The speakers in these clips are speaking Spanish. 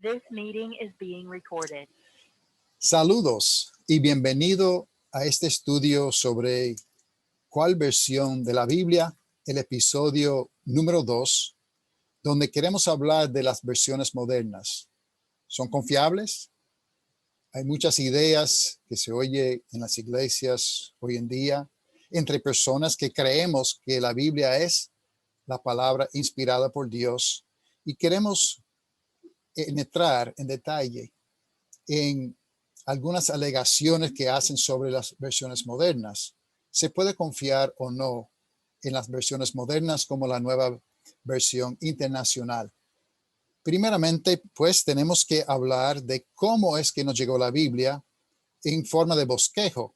This meeting is being recorded. Saludos y bienvenido a este estudio sobre cuál versión de la Biblia, el episodio número 2, donde queremos hablar de las versiones modernas. ¿Son confiables? Hay muchas ideas que se oye en las iglesias hoy en día entre personas que creemos que la Biblia es la palabra inspirada por Dios y queremos entrar en detalle en algunas alegaciones que hacen sobre las versiones modernas. ¿Se puede confiar o no en las versiones modernas como la nueva versión internacional? Primeramente, pues tenemos que hablar de cómo es que nos llegó la Biblia en forma de bosquejo.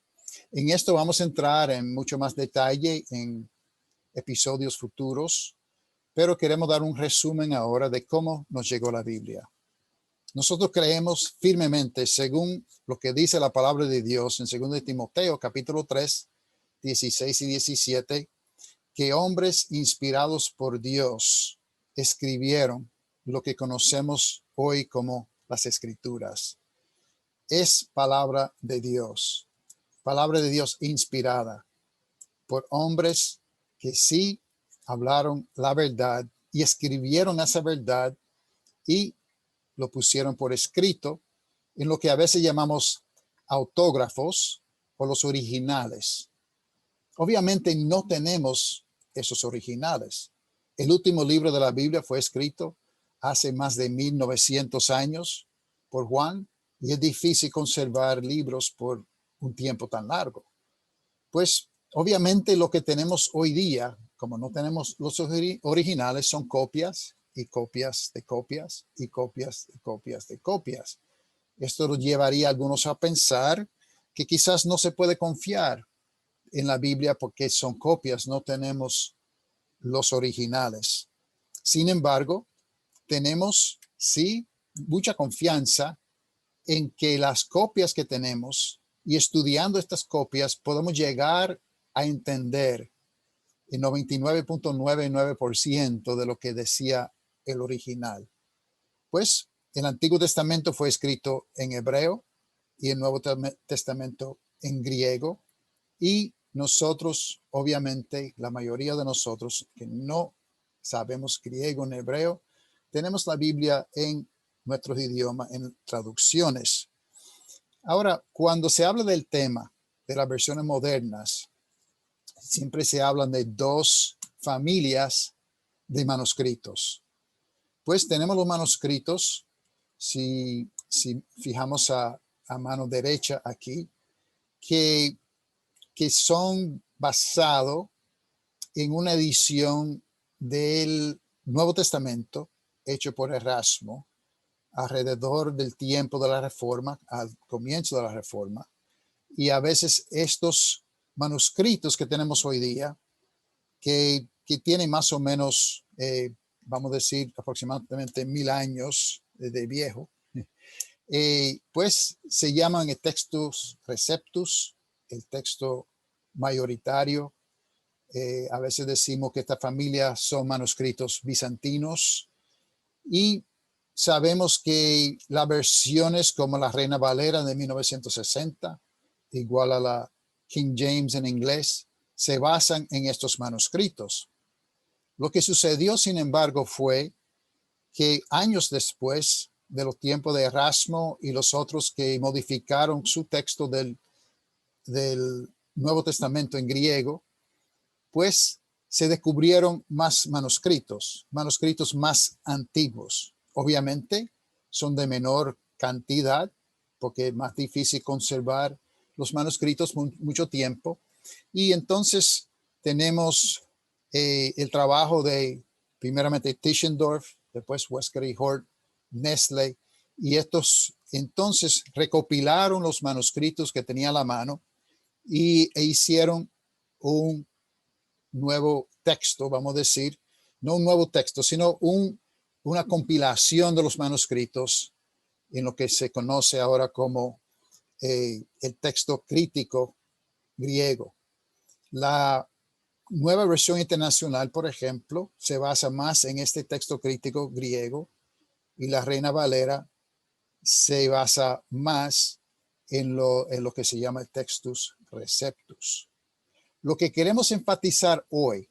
En esto vamos a entrar en mucho más detalle en episodios futuros, pero queremos dar un resumen ahora de cómo nos llegó la Biblia. Nosotros creemos firmemente, según lo que dice la palabra de Dios en 2 Timoteo, capítulo 3, 16 y 17, que hombres inspirados por Dios escribieron lo que conocemos hoy como las Escrituras. Es palabra de Dios inspirada por hombres que sí hablaron la verdad y escribieron esa verdad y lo pusieron por escrito en lo que a veces llamamos autógrafos o los originales. Obviamente no tenemos esos originales. El último libro de la Biblia fue escrito hace más de 1900 años por Juan y es difícil conservar libros por un tiempo tan largo. Pues obviamente lo que tenemos hoy día, como no tenemos los originales, son copias y copias de copias y copias de copias de copias. Esto nos llevaría a algunos a pensar que quizás no se puede confiar en la Biblia porque son copias, no tenemos los originales. Sin embargo, tenemos sí mucha confianza en que las copias que tenemos y estudiando estas copias podemos llegar a entender el 99.99% de lo que decía el original. Pues el Antiguo Testamento fue escrito en hebreo y el Nuevo Testamento en griego y nosotros, obviamente, la mayoría de nosotros que no sabemos griego ni hebreo, tenemos la Biblia en nuestros idiomas, en traducciones. Ahora, cuando se habla del tema de las versiones modernas, siempre se hablan de dos familias de manuscritos. Pues tenemos los manuscritos, si fijamos a mano derecha aquí, que son basados en una edición del Nuevo Testamento hecho por Erasmo alrededor del tiempo de la Reforma, al comienzo de la Reforma. Y a veces estos manuscritos que tenemos hoy día, que tienen más o menos, vamos a decir, aproximadamente 1000 años de viejo, pues se llaman el textus receptus, el texto mayoritario. A veces decimos que esta familia son manuscritos bizantinos y sabemos que las versiones como la Reina Valera de 1960, igual a la King James en inglés, se basan en estos manuscritos. Lo que sucedió, sin embargo, fue que años después de los tiempos de Erasmo y los otros que modificaron su texto del Nuevo Testamento en griego, pues se descubrieron más manuscritos más antiguos. Obviamente son de menor cantidad porque es más difícil conservar los manuscritos mucho tiempo. Y entonces tenemos el trabajo de primeramente Tischendorf, después Westcott Hort, Nestle, y estos entonces recopilaron los manuscritos que tenía a la mano e hicieron un nuevo texto, vamos a decir, no un nuevo texto, sino una compilación de los manuscritos en lo que se conoce ahora como el texto crítico griego. La nueva versión internacional, por ejemplo, se basa más en este texto crítico griego y la Reina Valera se basa más en lo que se llama el Textus Receptus. Lo que queremos enfatizar hoy,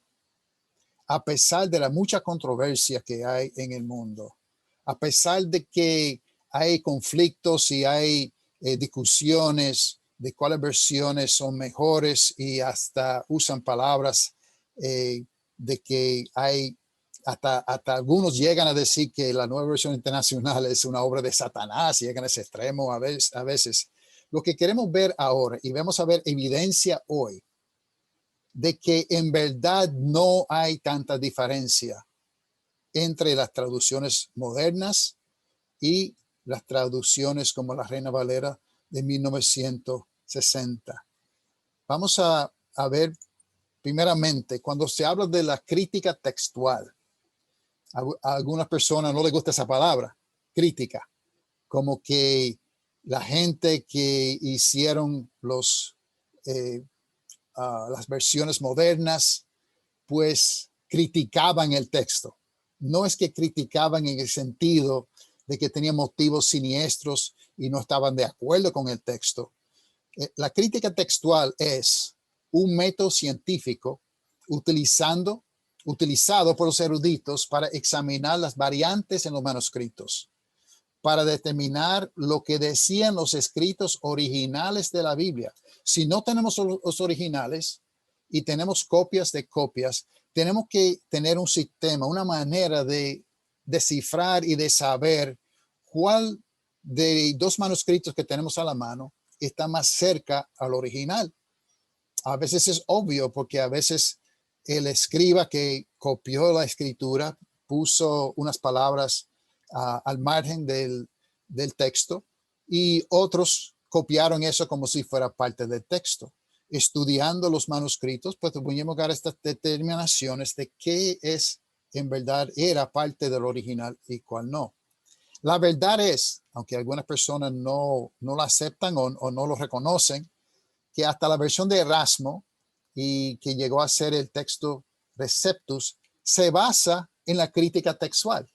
a pesar de la mucha controversia que hay en el mundo, a pesar de que hay conflictos y hay discusiones de cuáles versiones son mejores y hasta usan palabras de que hay, hasta algunos llegan a decir que la nueva versión internacional es una obra de Satanás, y llegan a ese extremo a veces. Lo que queremos ver ahora, y vamos a ver evidencia hoy, de que en verdad no hay tanta diferencia entre las traducciones modernas y las traducciones como la Reina Valera de 1960. Vamos a ver primeramente, cuando se habla de la crítica textual, a algunas personas no les gusta esa palabra, crítica, como que la gente que hicieron las versiones modernas, pues criticaban el texto. No es que criticaban en el sentido de que tenían motivos siniestros y no estaban de acuerdo con el texto. La crítica textual es un método científico utilizado por los eruditos para examinar las variantes en los manuscritos, para determinar lo que decían los escritos originales de la Biblia. Si no tenemos los originales y tenemos copias de copias, tenemos que tener un sistema, una manera de descifrar y de saber cuál de dos manuscritos que tenemos a la mano está más cerca al original. A veces es obvio porque a veces el escriba que copió la escritura puso unas palabras al margen del texto y otros copiaron eso como si fuera parte del texto. Estudiando los manuscritos, pues podemos llegar a estas determinaciones de qué es en verdad era parte del original y cuál no. La verdad es, aunque algunas personas no lo aceptan o no lo reconocen, que hasta la versión de Erasmo, y que llegó a ser el texto Receptus, se basa en la crítica textual.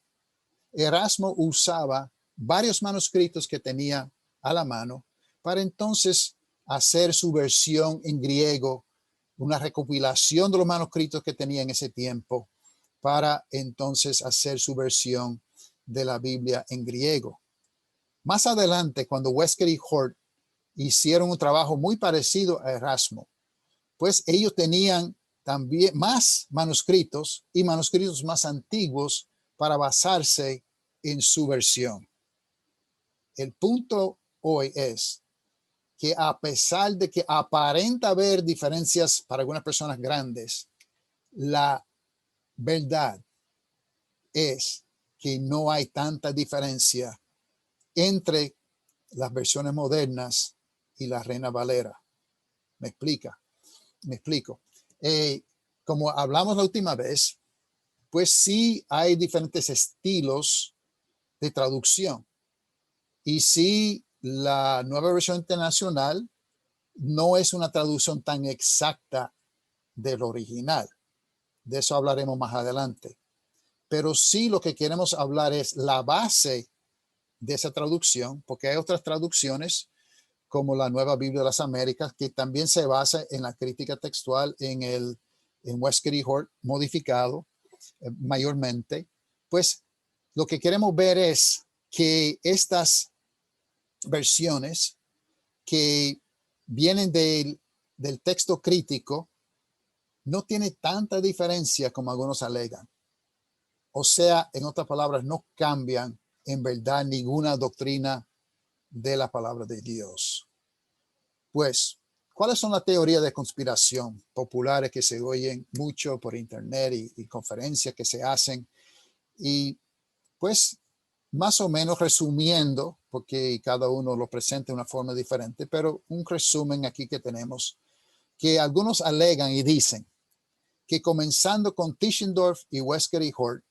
Erasmo usaba varios manuscritos que tenía a la mano para entonces hacer su versión en griego, una recopilación de los manuscritos que tenía en ese tiempo, para entonces hacer su versión de la Biblia en griego. Más adelante, cuando Westcott y Hort hicieron un trabajo muy parecido a Erasmo, pues ellos tenían también más manuscritos y manuscritos más antiguos para basarse en su versión. El punto hoy es que a pesar de que aparenta haber diferencias para algunas personas grandes, la verdad es que no hay tanta diferencia entre las versiones modernas y la Reina Valera. ¿Me explico? Como hablamos la última vez, pues sí hay diferentes estilos de traducción. Y sí, la nueva versión internacional no es una traducción tan exacta del original. De eso hablaremos más adelante. Pero sí lo que queremos hablar es la base de esa traducción, porque hay otras traducciones como la Nueva Biblia de las Américas, que también se basa en la crítica textual en Westcott y Hort modificado mayormente. Pues lo que queremos ver es que estas versiones que vienen del texto crítico no tienen tanta diferencia como algunos alegan. O sea, en otras palabras, no cambian en verdad ninguna doctrina de la palabra de Dios. Pues, ¿cuáles son las teorías de conspiración populares que se oyen mucho por internet y conferencias que se hacen? Y pues, más o menos resumiendo, porque cada uno lo presenta de una forma diferente, pero un resumen aquí que tenemos, que algunos alegan y dicen que comenzando con Tischendorf y Westcott y Hort,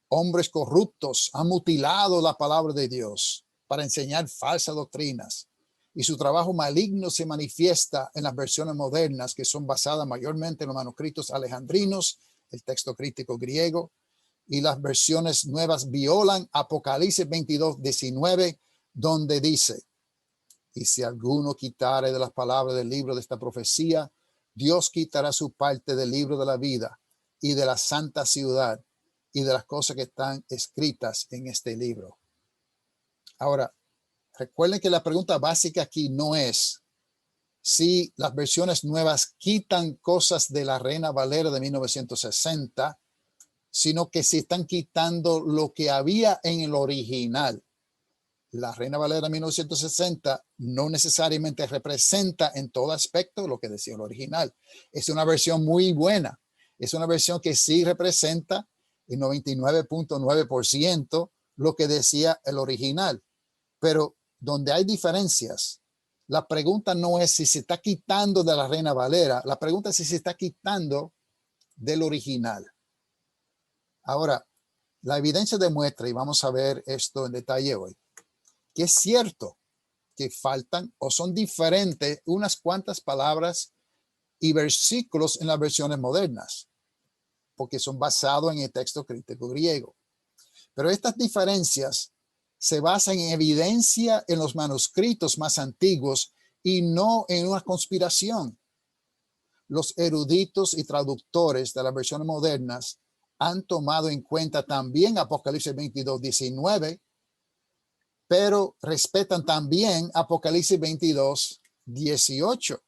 hombres corruptos han mutilado la palabra de Dios para enseñar falsas doctrinas, y su trabajo maligno se manifiesta en las versiones modernas que son basadas mayormente en los manuscritos alejandrinos, el texto crítico griego, y las versiones nuevas violan Apocalipsis 22:19, donde dice, y si alguno quitare de las palabras del libro de esta profecía, Dios quitará su parte del libro de la vida y de la santa ciudad y de las cosas que están escritas en este libro. Ahora, recuerden que la pregunta básica aquí no es si las versiones nuevas quitan cosas de la Reina Valera de 1960, sino que si están quitando lo que había en el original. La Reina Valera 1960 no necesariamente representa en todo aspecto lo que decía el original. Es una versión muy buena. Es una versión que sí representa el 99.9% lo que decía el original. Pero donde hay diferencias, la pregunta no es si se está quitando de la Reina Valera. La pregunta es si se está quitando del original. Ahora, la evidencia demuestra, y vamos a ver esto en detalle hoy, que es cierto que faltan o son diferentes unas cuantas palabras y versículos en las versiones modernas, porque son basados en el texto crítico griego. Pero estas diferencias se basan en evidencia en los manuscritos más antiguos y no en una conspiración. Los eruditos y traductores de las versiones modernas han tomado en cuenta también Apocalipsis 22:19, pero respetan también Apocalipsis 22:18,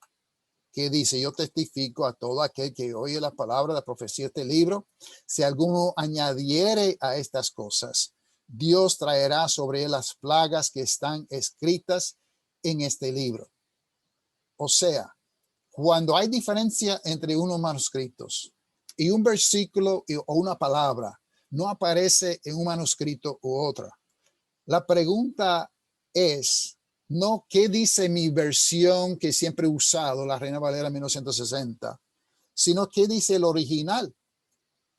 que dice, yo testifico a todo aquel que oye la palabra de la profecía de este libro, si alguno añadiere a estas cosas, Dios traerá sobre él las plagas que están escritas en este libro. O sea, cuando hay diferencia entre unos manuscritos y un versículo o una palabra no aparece en un manuscrito u otra, la pregunta es no qué dice mi versión que siempre he usado, la Reina Valera 1960, sino qué dice el original.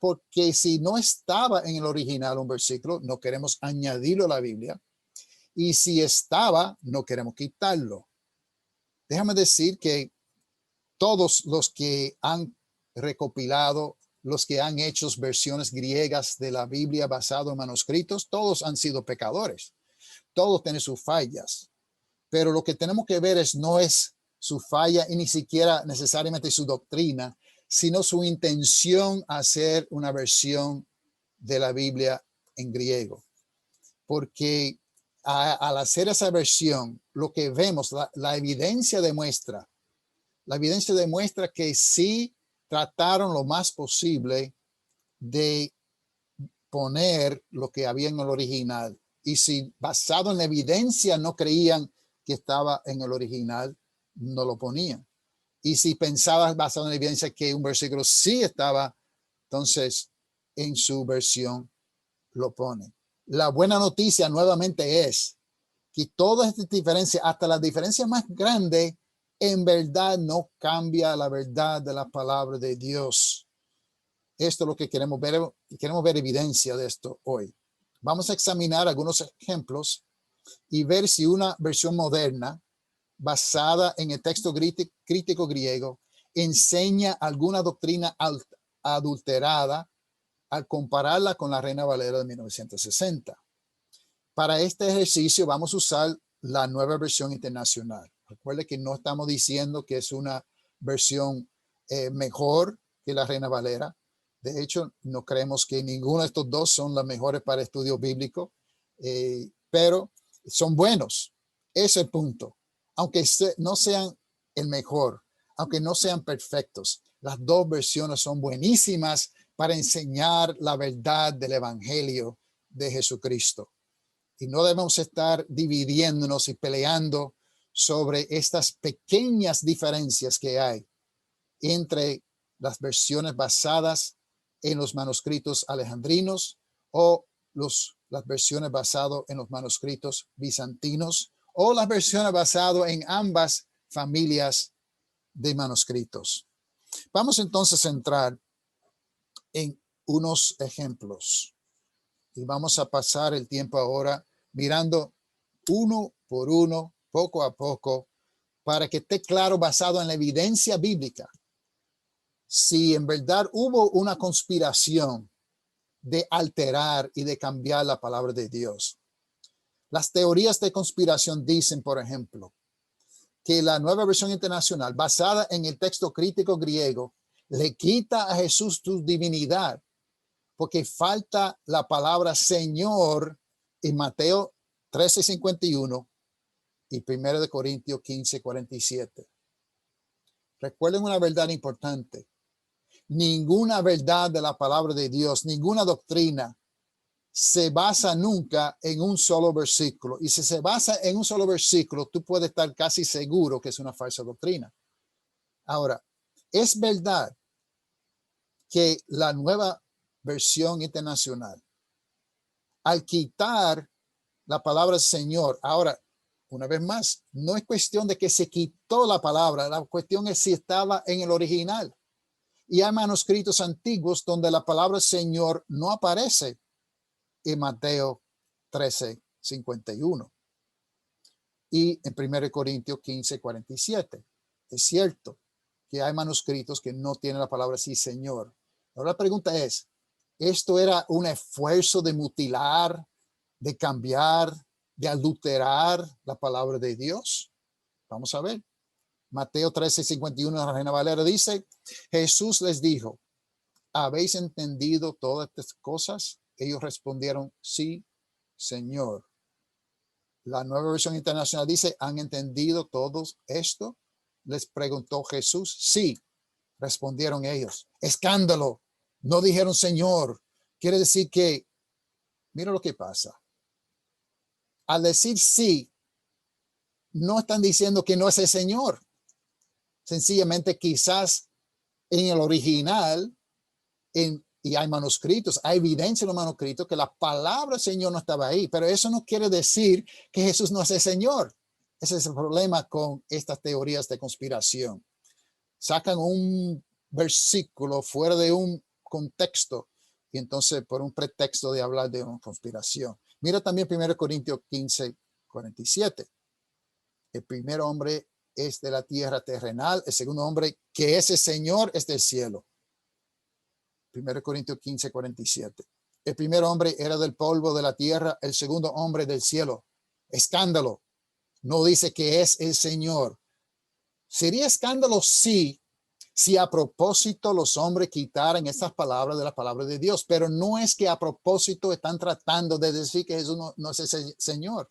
Porque si no estaba en el original un versículo, no queremos añadirlo a la Biblia. Y si estaba, no queremos quitarlo. Déjame decir que todos los que han recopilado, los que han hecho versiones griegas de la Biblia basado en manuscritos, todos han sido pecadores. Todos tienen sus fallas. Pero lo que tenemos que ver no es su falla y ni siquiera necesariamente su doctrina, sino su intención a hacer una versión de la Biblia en griego. Porque al hacer esa versión, lo que vemos, la evidencia demuestra que sí trataron lo más posible de poner lo que había en el original. Y si basado en la evidencia no creían que estaba en el original, no lo ponían. Y si pensabas basado en la evidencia que un versículo sí estaba, entonces en su versión lo ponen. La buena noticia nuevamente es que todas estas diferencias, hasta las diferencias más grandes, en verdad no cambia la verdad de la palabra de Dios. Esto es lo que queremos ver, y queremos ver evidencia de esto hoy. Vamos a examinar algunos ejemplos y ver si una versión moderna basada en el texto crítico griego enseña alguna doctrina adulterada al compararla con la Reina Valera de 1960. Para este ejercicio vamos a usar la nueva versión internacional. Recuerde que no estamos diciendo que es una versión mejor que la Reina Valera. De hecho, no creemos que ninguno de estos dos son las mejores para estudio bíblico, pero son buenos. Ese es el punto. Aunque no sean el mejor, aunque no sean perfectos, las dos versiones son buenísimas para enseñar la verdad del Evangelio de Jesucristo. Y no debemos estar dividiéndonos y peleando sobre estas pequeñas diferencias que hay entre las versiones basadas en los manuscritos alejandrinos o las versiones basadas en los manuscritos bizantinos o las versiones basadas en ambas familias de manuscritos. Vamos entonces a entrar en unos ejemplos y vamos a pasar el tiempo ahora mirando uno por uno, poco a poco, para que esté claro, basado en la evidencia bíblica, si en verdad hubo una conspiración de alterar y de cambiar la palabra de Dios. Las teorías de conspiración dicen, por ejemplo, que la Nueva Versión Internacional, basada en el texto crítico griego, le quita a Jesús su divinidad porque falta la palabra Señor en Mateo 13:51 y 1 de Corintios 15:47. Recuerden una verdad importante. Ninguna verdad de la palabra de Dios, ninguna doctrina se basa nunca en un solo versículo. Y si se basa en un solo versículo, tú puedes estar casi seguro que es una falsa doctrina. Ahora, es verdad que la Nueva Versión Internacional, al quitar la palabra Señor, ahora, una vez más, no es cuestión de que se quitó la palabra, la cuestión es si estaba en el original. Y hay manuscritos antiguos donde la palabra Señor no aparece en Mateo 13:51 y en 1 Corintios 15:47. Es cierto que hay manuscritos que no tienen la palabra sí, Señor. Ahora la pregunta es, ¿esto era un esfuerzo de mutilar, de cambiar, de adulterar la palabra de Dios? Vamos a ver. Mateo 13:51 de la Reina Valera dice, Jesús les dijo, ¿habéis entendido todas estas cosas? Ellos respondieron, sí, Señor. La Nueva Versión Internacional dice, ¿han entendido todo esto? Les preguntó Jesús. Sí, respondieron ellos. Escándalo. No dijeron Señor. Quiere decir que, mira lo que pasa. Al decir sí, no están diciendo que no es el Señor. Sencillamente quizás en el original, y hay manuscritos, hay evidencia en los manuscritos que la palabra Señor no estaba ahí, pero eso no quiere decir que Jesús no es el Señor. Ese es el problema con estas teorías de conspiración. Sacan un versículo fuera de un contexto y entonces por un pretexto de hablar de una conspiración. Mira también 1 Corintios 15:47. El primer hombre es de la tierra terrenal, el segundo hombre que es el Señor es del cielo. 1 Corintios 15:47. El primer hombre era del polvo de la tierra, el segundo hombre del cielo. Escándalo. No dice que es el Señor. Sería escándalo si a propósito los hombres quitaran estas palabras de la palabra de Dios, pero no es que a propósito están tratando de decir que Jesús no es el Señor.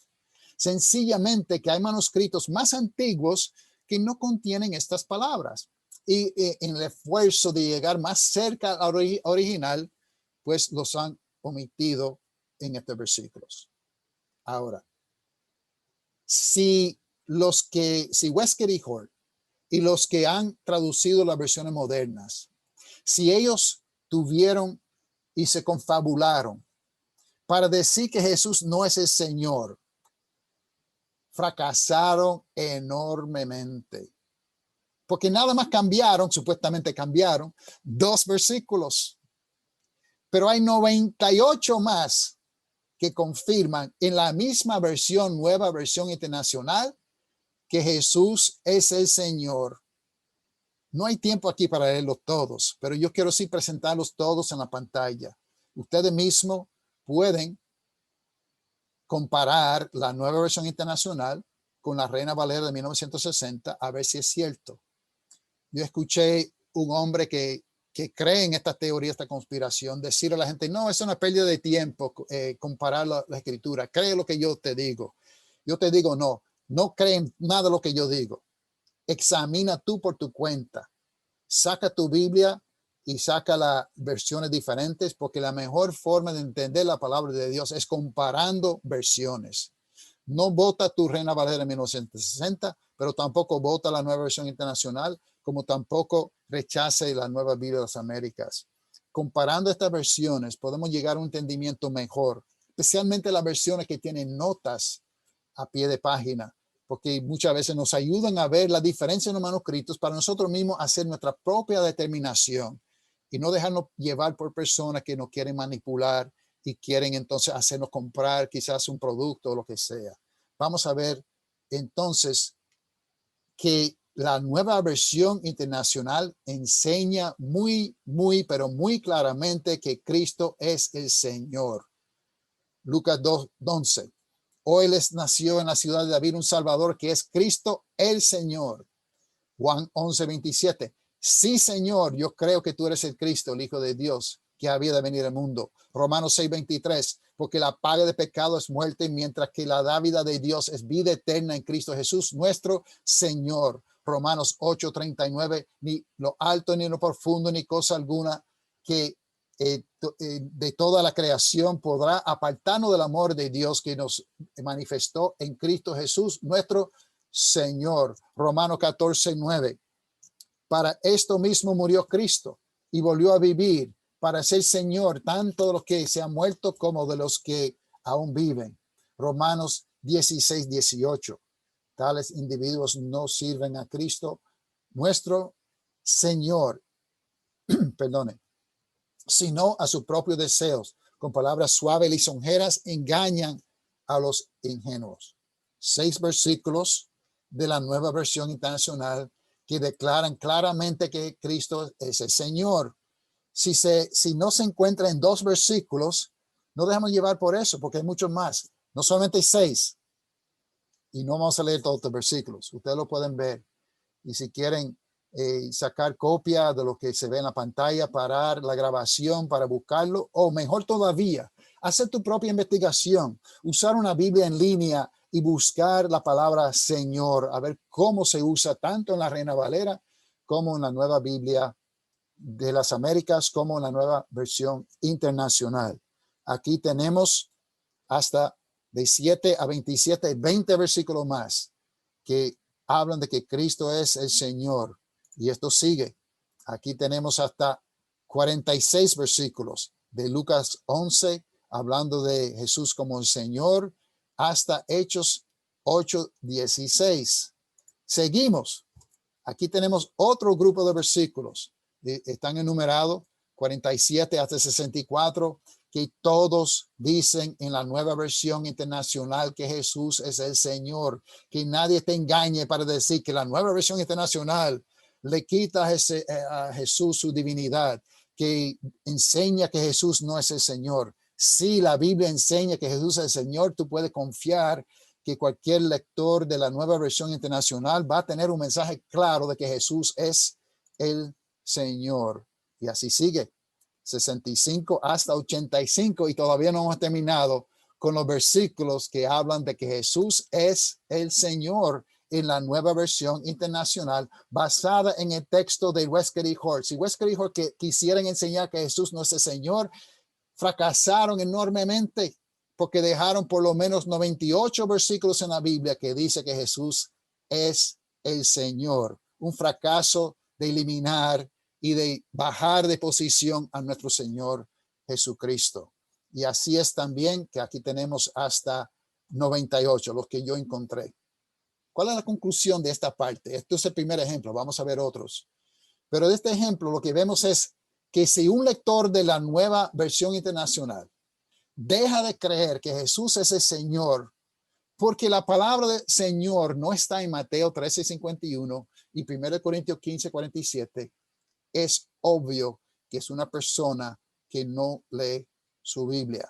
Sencillamente que hay manuscritos más antiguos que no contienen estas palabras. Y en el esfuerzo de llegar más cerca al original, pues los han omitido en estos versículos. Ahora, si Westcott y Hort y los que han traducido las versiones modernas, si ellos tuvieron y se confabularon para decir que Jesús no es el Señor, fracasaron enormemente. Porque nada más supuestamente cambiaron 2 versículos. Pero hay 98 más que confirman en la misma versión, Nueva Versión Internacional, que Jesús es el Señor. No hay tiempo aquí para leerlos todos, pero yo quiero sí presentarlos todos en la pantalla. Ustedes mismos pueden comparar la Nueva Versión Internacional con la Reina Valera de 1960 a ver si es cierto. Yo escuché un hombre que cree en esta teoría, esta conspiración, decirle a la gente, no, es una pérdida de tiempo comparar la escritura. Cree lo que yo te digo. Yo te digo, no creen nada de lo que yo digo. Examina tú por tu cuenta. Saca tu Biblia y saca las versiones diferentes, porque la mejor forma de entender la palabra de Dios es comparando versiones. No vota tu Reina Valera 1960, pero tampoco vota la Nueva Versión Internacional, como tampoco rechace la Nueva Biblia de las Américas. Comparando estas versiones, podemos llegar a un entendimiento mejor, especialmente las versiones que tienen notas a pie de página, porque muchas veces nos ayudan a ver la diferencia en los manuscritos para nosotros mismos hacer nuestra propia determinación y no dejarnos llevar por personas que nos quieren manipular y quieren entonces hacernos comprar quizás un producto o lo que sea. Vamos a ver entonces que la Nueva Versión Internacional enseña pero muy claramente que Cristo es el Señor. Lucas 2:11. Hoy les nació en la ciudad de David un Salvador que es Cristo el Señor. Juan 11:27. Sí, Señor, yo creo que tú eres el Cristo, el Hijo de Dios, que había de venir al mundo. Romanos 6:23. Porque la paga de pecado es muerte, mientras que la dávida de Dios es vida eterna en Cristo Jesús, nuestro Señor. Romanos 8:39. Ni lo alto ni lo profundo, ni cosa alguna que de toda la creación podrá apartarnos del amor de Dios que nos manifestó en Cristo Jesús, nuestro Señor. Romanos 14:9. Para esto mismo murió Cristo y volvió a vivir para ser Señor tanto de los que se han muerto como de los que aún viven. Romanos 16:18. Tales individuos no sirven a Cristo, nuestro Señor, perdone, sino a sus propios deseos. Con palabras suaves y lisonjeras engañan a los ingenuos. 6 versículos de la Nueva Versión Internacional que declaran claramente que Cristo es el Señor. Si no se encuentra en 2 versículos, no dejamos llevar por eso, porque hay muchos más. No solamente 6. Y no vamos a leer todos los versículos. Ustedes lo pueden ver. Y si quieren sacar copia de lo que se ve en la pantalla, parar la grabación para buscarlo, o mejor todavía, hacer tu propia investigación, usar una Biblia en línea y buscar la palabra Señor, a ver cómo se usa tanto en la Reina Valera como en la Nueva Biblia de las Américas, como en la Nueva Versión Internacional. Aquí tenemos hasta de 7 a 27, 20 versículos más que hablan de que Cristo es el Señor. Y esto sigue. Aquí tenemos hasta 46 versículos de Lucas 11, hablando de Jesús como el Señor, hasta Hechos 8:16. Seguimos. Aquí tenemos otro grupo de versículos. Están enumerados 47 hasta 64, que todos dicen en la Nueva Versión Internacional que Jesús es el Señor. Que nadie te engañe para decir que la Nueva Versión Internacional le quita a Jesús su divinidad, que enseña que Jesús no es el Señor. Si la Biblia enseña que Jesús es el Señor, tú puedes confiar que cualquier lector de la Nueva Versión Internacional va a tener un mensaje claro de que Jesús es el Señor. Y así sigue. 65 hasta 85, y todavía no hemos terminado con los versículos que hablan de que Jesús es el Señor en la Nueva Versión Internacional, basada en el texto de Westcott y Hort. Si Westcott y Hort que quisieran enseñar que Jesús no es el Señor, fracasaron enormemente, porque dejaron por lo menos 98 versículos en la Biblia que dice que Jesús es el Señor. Un fracaso de eliminar y de bajar de posición a nuestro Señor Jesucristo. Y así es también que aquí tenemos hasta 98, los que yo encontré. ¿Cuál es la conclusión de esta parte? Esto es el primer ejemplo, vamos a ver otros. Pero de este ejemplo lo que vemos es que si un lector de la Nueva Versión Internacional deja de creer que Jesús es el Señor, porque la palabra de Señor no está en Mateo 13:51 y 1 Corintios 15:47, es obvio que es una persona que no lee su Biblia.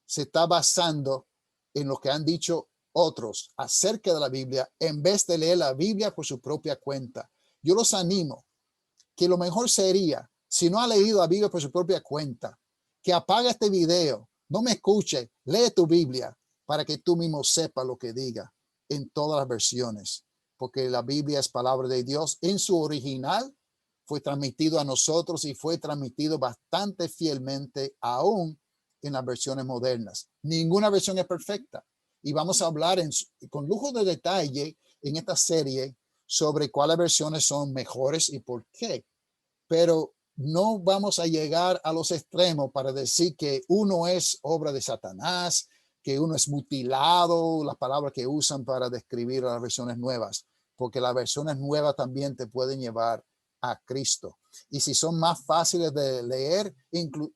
Se está basando en lo que han dicho otros acerca de la Biblia en vez de leer la Biblia por su propia cuenta. Yo los animo que lo mejor sería, si no ha leído la Biblia por su propia cuenta, que apague este video, no me escuche, lee tu Biblia para que tú mismo sepas lo que diga en todas las versiones, porque la Biblia es palabra de Dios en su original. Fue transmitido a nosotros y fue transmitido bastante fielmente aún en las versiones modernas. Ninguna versión es perfecta. Y vamos a hablar con lujo de detalle en esta serie sobre cuáles versiones son mejores y por qué. Pero no vamos a llegar a los extremos para decir que uno es obra de Satanás, que uno es mutilado, las palabras que usan para describir las versiones nuevas, porque las versiones nuevas también te pueden llevar a Cristo. Y si son más fáciles de leer,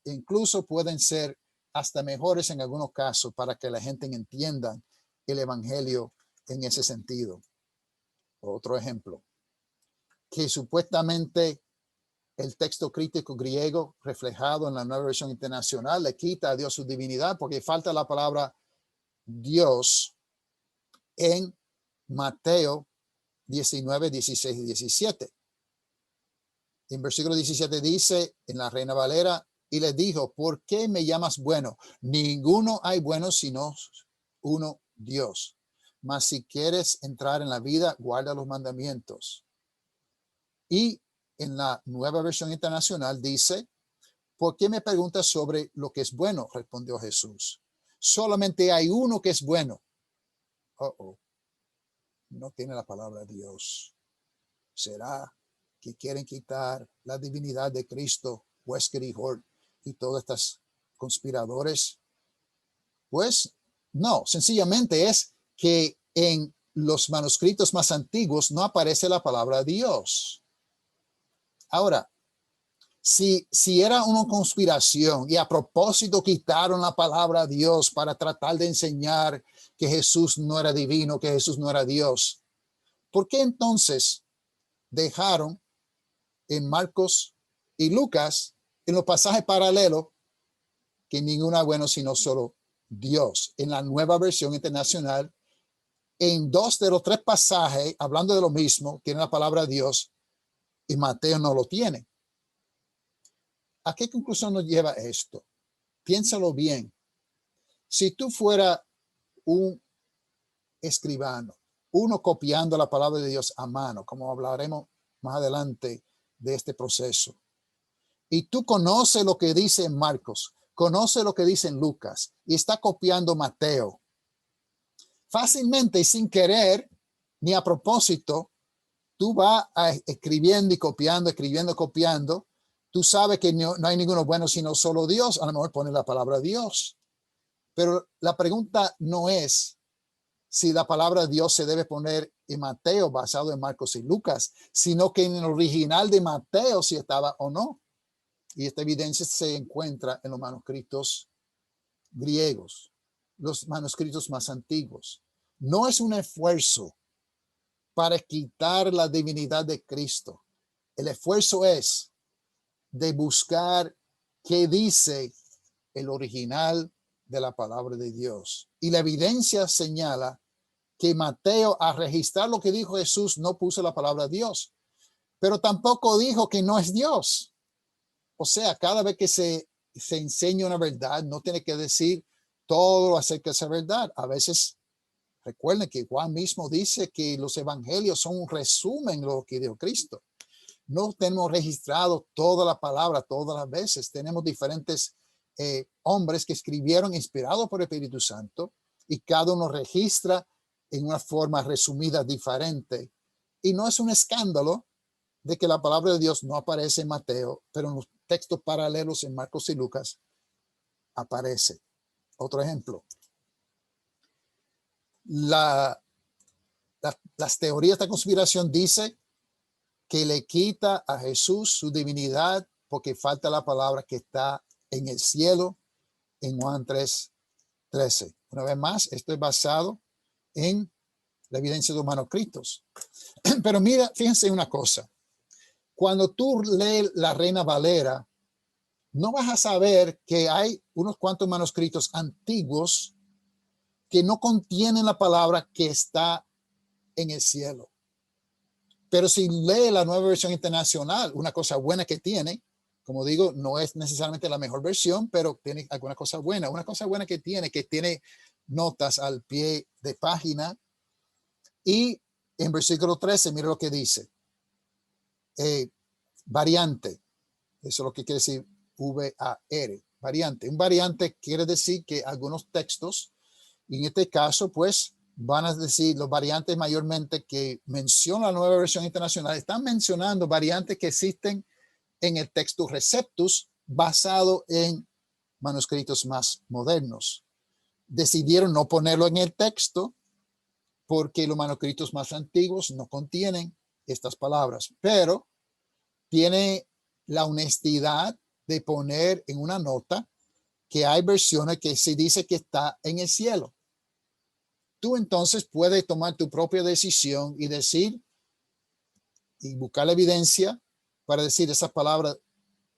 incluso pueden ser hasta mejores en algunos casos para que la gente entienda el evangelio en ese sentido. Otro ejemplo, que supuestamente el texto crítico griego reflejado en la Nueva Versión Internacional le quita a Dios su divinidad porque falta la palabra Dios en Mateo 19, 16 y 17. En versículo 17 dice en la Reina Valera, y le dijo, ¿por qué me llamas bueno? Ninguno hay bueno sino uno, Dios. Mas si quieres entrar en la vida, guarda los mandamientos. Y en la Nueva Versión Internacional dice, ¿por qué me preguntas sobre lo que es bueno? Respondió Jesús. Solamente hay uno que es bueno. No tiene la palabra de Dios. ¿Será que quieren quitar la divinidad de Cristo, Wesker y Hort y todos estos conspiradores? Pues no, sencillamente es que en los manuscritos más antiguos no aparece la palabra Dios. Ahora, si era una conspiración y a propósito quitaron la palabra Dios para tratar de enseñar que Jesús no era divino, que Jesús no era Dios, ¿por qué entonces dejaron en Marcos y Lucas, en los pasajes paralelos, que ninguno es bueno sino solo Dios? En la Nueva Versión Internacional, en 2 de los 3 pasajes, hablando de lo mismo, tiene la palabra Dios y Mateo no lo tiene. ¿A qué conclusión nos lleva esto? Piénsalo bien. Si tú fuera un escribano, uno copiando la palabra de Dios a mano, como hablaremos más adelante de este proceso, y tú conoces lo que dice Marcos, conoces lo que dice Lucas y está copiando Mateo, fácilmente y sin querer ni a propósito, tú vas escribiendo y copiando, escribiendo, copiando. Tú sabes que no hay ninguno bueno sino solo Dios. A lo mejor pone la palabra Dios. Pero la pregunta no es si la palabra Dios se debe poner en Mateo basado en Marcos y Lucas, sino que en el original de Mateo si estaba o no. Y esta evidencia se encuentra en los manuscritos griegos, los manuscritos más antiguos. No es un esfuerzo para quitar la divinidad de Cristo. El esfuerzo es de buscar qué dice el original de la palabra de Dios. Y la evidencia señala que Mateo, a registrar lo que dijo Jesús, no puso la palabra Dios, pero tampoco dijo que no es Dios. O sea, cada vez que se enseña una verdad, no tiene que decir todo acerca de esa verdad. A veces, recuerden que Juan mismo dice que los evangelios son un resumen de lo que dijo Cristo. No tenemos registrado toda la palabra todas las veces. Tenemos diferentes hombres que escribieron inspirados por el Espíritu Santo y cada uno registra en una forma resumida diferente. Y no es un escándalo de que la palabra de Dios no aparece en Mateo, pero en los textos paralelos en Marcos y Lucas aparece. Otro ejemplo. Las teorías de conspiración dicen que le quita a Jesús su divinidad porque falta la palabra que está en el cielo en Juan 3:13. Una vez más, esto es basado en la evidencia de los manuscritos. Pero mira, fíjense una cosa. Cuando tú lees la Reina Valera, no vas a saber que hay unos cuantos manuscritos antiguos que no contienen la palabra que está en el cielo. Pero si lee la Nueva Versión Internacional, una cosa buena que tiene, como digo, no es necesariamente la mejor versión, pero tiene alguna cosa buena. Una cosa buena que tiene notas al pie de página. Y en versículo 13, mira lo que dice. Variante. Eso es lo que quiere decir V-A-R. Variante. Un variante quiere decir que algunos textos, y en este caso, pues, van a decir los variantes mayormente que menciona la Nueva Versión Internacional, están mencionando variantes que existen en el texto Receptus basado en manuscritos más modernos. Decidieron no ponerlo en el texto porque los manuscritos más antiguos no contienen estas palabras, pero tiene la honestidad de poner en una nota que hay versiones que se dice que está en el cielo. Tú entonces puedes tomar tu propia decisión y decir y buscar la evidencia para decir esas palabras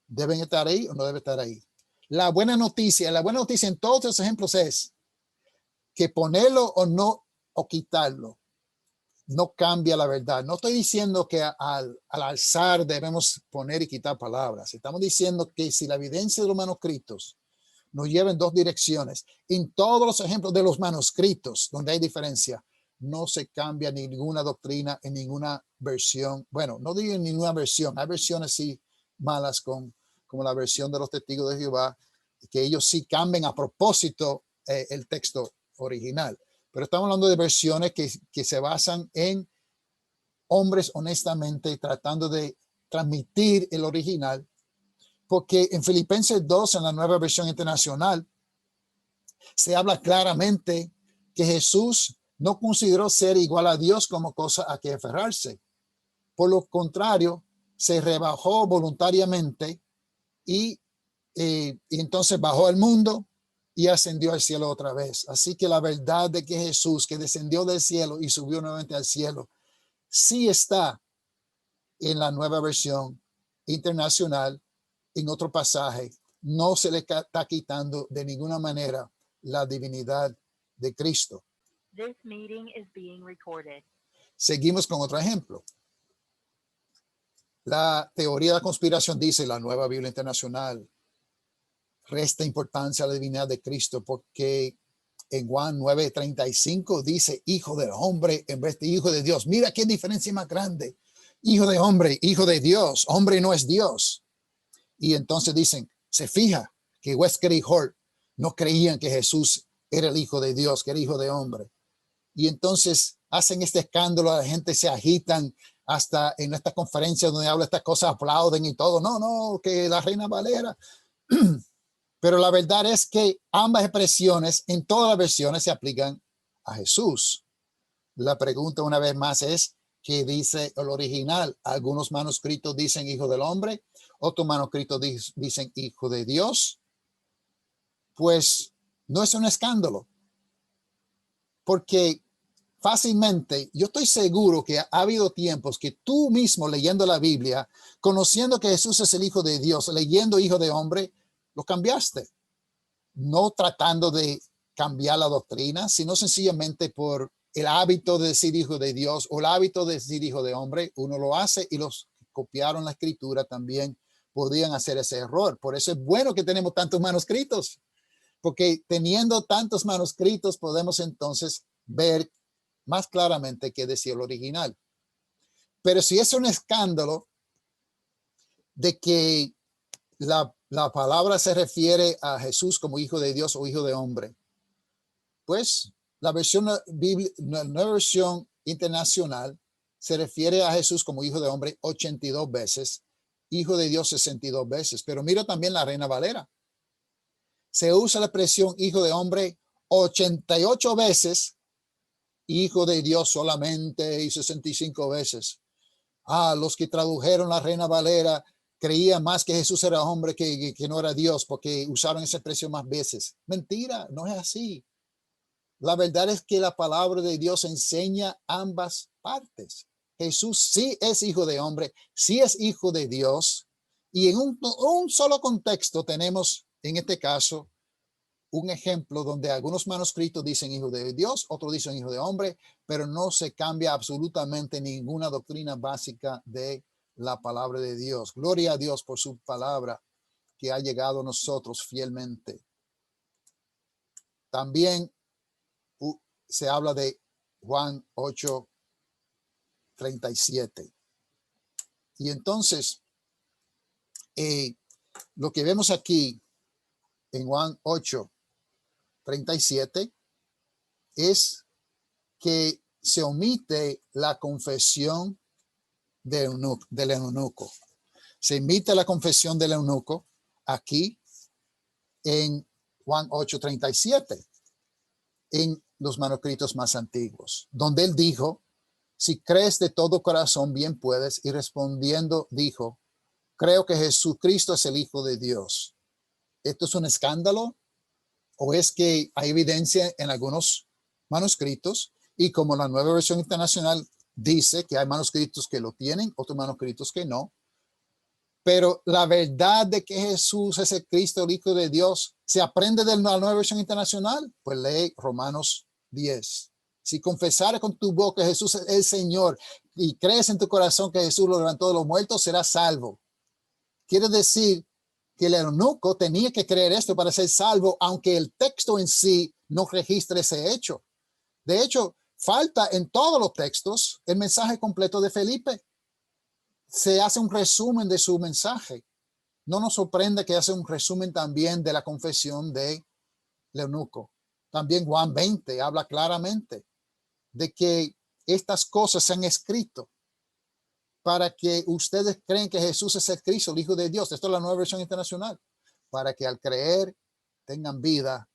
deben estar ahí o no deben estar ahí. La buena noticia en todos los ejemplos es que ponerlo o no, o quitarlo, no cambia la verdad. No estoy diciendo que al alzar debemos poner y quitar palabras. Estamos diciendo que si la evidencia de los manuscritos nos lleva en dos direcciones, en todos los ejemplos de los manuscritos donde hay diferencia, no se cambia ninguna doctrina en ninguna versión. Bueno, no digo en ninguna versión. Hay versiones sí malas como la versión de los testigos de Jehová, que ellos sí cambian a propósito el texto original. Pero estamos hablando de versiones que se basan en hombres honestamente tratando de transmitir el original, porque en Filipenses 2, en la nueva versión internacional, se habla claramente que Jesús no consideró ser igual a Dios como cosa a que aferrarse. Por lo contrario, se rebajó voluntariamente y entonces bajó al mundo y ascendió al cielo otra vez. Así que la verdad de que Jesús, que descendió del cielo y subió nuevamente al cielo, sí está en la nueva versión internacional. En otro pasaje, no se le está quitando de ninguna manera la divinidad de Cristo. This meeting is being recorded. Seguimos con otro ejemplo. La teoría de la conspiración dice, la nueva Biblia internacional resta importancia a la divinidad de Cristo porque en Juan 9:35 dice hijo del hombre en vez de hijo de Dios. Mira qué diferencia más grande. Hijo de hombre, hijo de Dios. Hombre no es Dios. Y entonces dicen, se fija que Wesker y Hort no creían que Jesús era el hijo de Dios, que era hijo de hombre. Y entonces hacen este escándalo, la gente se agitan, hasta en esta conferencia donde habla estas cosas aplauden y todo. No, que la Reina Valera. Pero la verdad es que ambas expresiones en todas las versiones se aplican a Jesús. La pregunta una vez más es, ¿qué dice el original? Algunos manuscritos dicen hijo del hombre, otros manuscritos dicen hijo de Dios. Pues no es un escándalo, porque fácilmente, yo estoy seguro que ha habido tiempos que tú mismo leyendo la Biblia, conociendo que Jesús es el hijo de Dios, leyendo hijo de hombre, lo cambiaste. No tratando de cambiar la doctrina, sino sencillamente por el hábito de decir hijo de Dios o el hábito de decir hijo de hombre. Uno lo hace y los que copiaron la escritura también podían hacer ese error. Por eso es bueno que tenemos tantos manuscritos, porque teniendo tantos manuscritos podemos entonces ver más claramente qué decía el original. Pero si es un escándalo de que la palabra se refiere a Jesús como hijo de Dios o hijo de hombre, pues la nueva versión internacional se refiere a Jesús como hijo de hombre 82 veces, hijo de Dios 62 veces. Pero mira también la Reina Valera. Se usa la expresión hijo de hombre 88 veces, hijo de Dios solamente y 65 veces. Los que tradujeron la Reina Valera creían más que Jesús era hombre que no era Dios porque usaron esa expresión más veces. Mentira, no es así. La verdad es que la palabra de Dios enseña ambas partes. Jesús sí es hijo de hombre, sí es hijo de Dios. Y en un solo contexto tenemos, en este caso, un ejemplo donde algunos manuscritos dicen hijo de Dios, otros dicen hijo de hombre, pero no se cambia absolutamente ninguna doctrina básica de la palabra de Dios. Gloria a Dios por su palabra que ha llegado a nosotros fielmente. También se habla de Juan 8:37. Y entonces, lo que vemos aquí en Juan 8:37 es que se omite la confesión del eunuco. Se omite la confesión del eunuco aquí en Juan 8:37, en los manuscritos más antiguos, donde él dijo, si crees de todo corazón, bien puedes. Y respondiendo dijo, creo que Jesucristo es el Hijo de Dios. ¿Esto es un escándalo? ¿O es que hay evidencia en algunos manuscritos? Y como la nueva versión internacional dice que hay manuscritos que lo tienen, otros manuscritos que no. Pero la verdad de que Jesús es el Cristo, el Hijo de Dios, ¿se aprende de la nueva versión internacional? Pues lee Romanos 10. Si confesares con tu boca que Jesús es el Señor y crees en tu corazón que Jesús lo levantó de los muertos, serás salvo. Quiere decir que el eunuco tenía que creer esto para ser salvo, aunque el texto en sí no registra ese hecho. De hecho, falta en todos los textos el mensaje completo de Felipe. Se hace un resumen de su mensaje. No nos sorprende que hace un resumen también de la confesión de eunuco. También Juan 20 habla claramente de que estas cosas se han escrito para que ustedes creen que Jesús es el Cristo, el Hijo de Dios. Esto es la Nueva Versión Internacional. Para que al creer tengan vida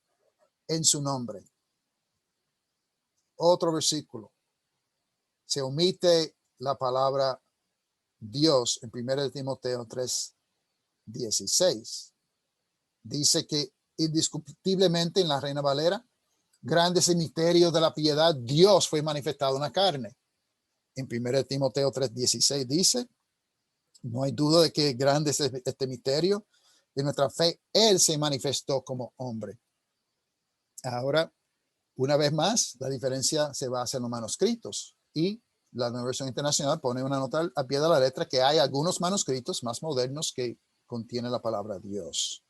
en su nombre. Otro versículo. Se omite la palabra Dios en 1 Timoteo 3:16. Dice que indiscutiblemente en la Reina Valera, grande es el misterio de la piedad, Dios fue manifestado en la carne. En 1 Timoteo 3:16 dice, no hay duda de que grande es este misterio de nuestra fe, Él se manifestó como hombre. Ahora, una vez más, la diferencia se basa en los manuscritos y la Nueva Versión Internacional pone una nota a pie de la letra que hay algunos manuscritos más modernos que contienen la palabra Dios.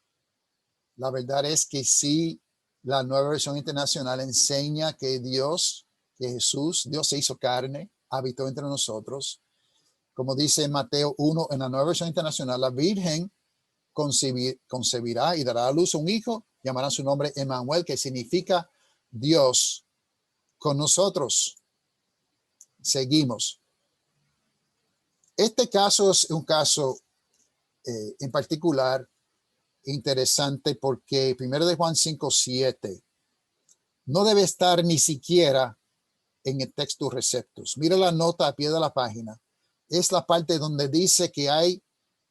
La verdad es que sí, la Nueva Versión Internacional enseña que Dios, que Jesús, Dios se hizo carne, habitó entre nosotros. Como dice Mateo 1 en la Nueva Versión Internacional, la Virgen concebirá y dará a luz un hijo, llamará su nombre Emmanuel, que significa Dios con nosotros. Seguimos. Este caso es un caso en particular interesante porque 1 de Juan 5:7 no debe estar ni siquiera en el texto receptus. Mira la nota a pie de la página. Es la parte donde dice que hay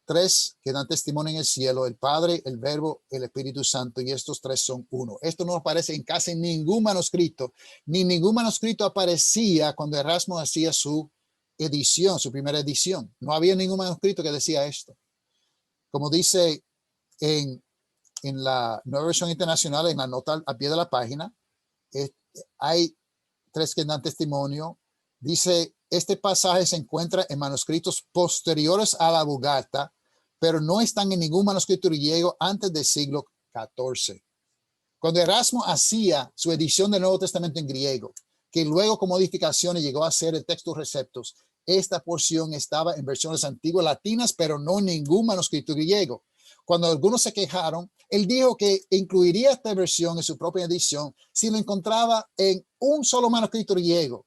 tres que dan testimonio en el cielo, el Padre, el Verbo, el Espíritu Santo, y estos tres son uno. Esto no aparece en casi ningún manuscrito, ni ningún manuscrito aparecía cuando Erasmo hacía su edición, su primera edición. No había ningún manuscrito que decía esto. Como dice en la Nueva Versión Internacional, en la nota a pie de la página, hay tres que dan testimonio. Dice, este pasaje se encuentra en manuscritos posteriores a la Vulgata, pero no están en ningún manuscrito griego antes del siglo XIV. Cuando Erasmo hacía su edición del Nuevo Testamento en griego, que luego con modificaciones llegó a ser el texto receptus, esta porción estaba en versiones antiguas latinas, pero no en ningún manuscrito griego. Cuando algunos se quejaron, él dijo que incluiría esta versión en su propia edición si lo encontraba en un solo manuscrito griego.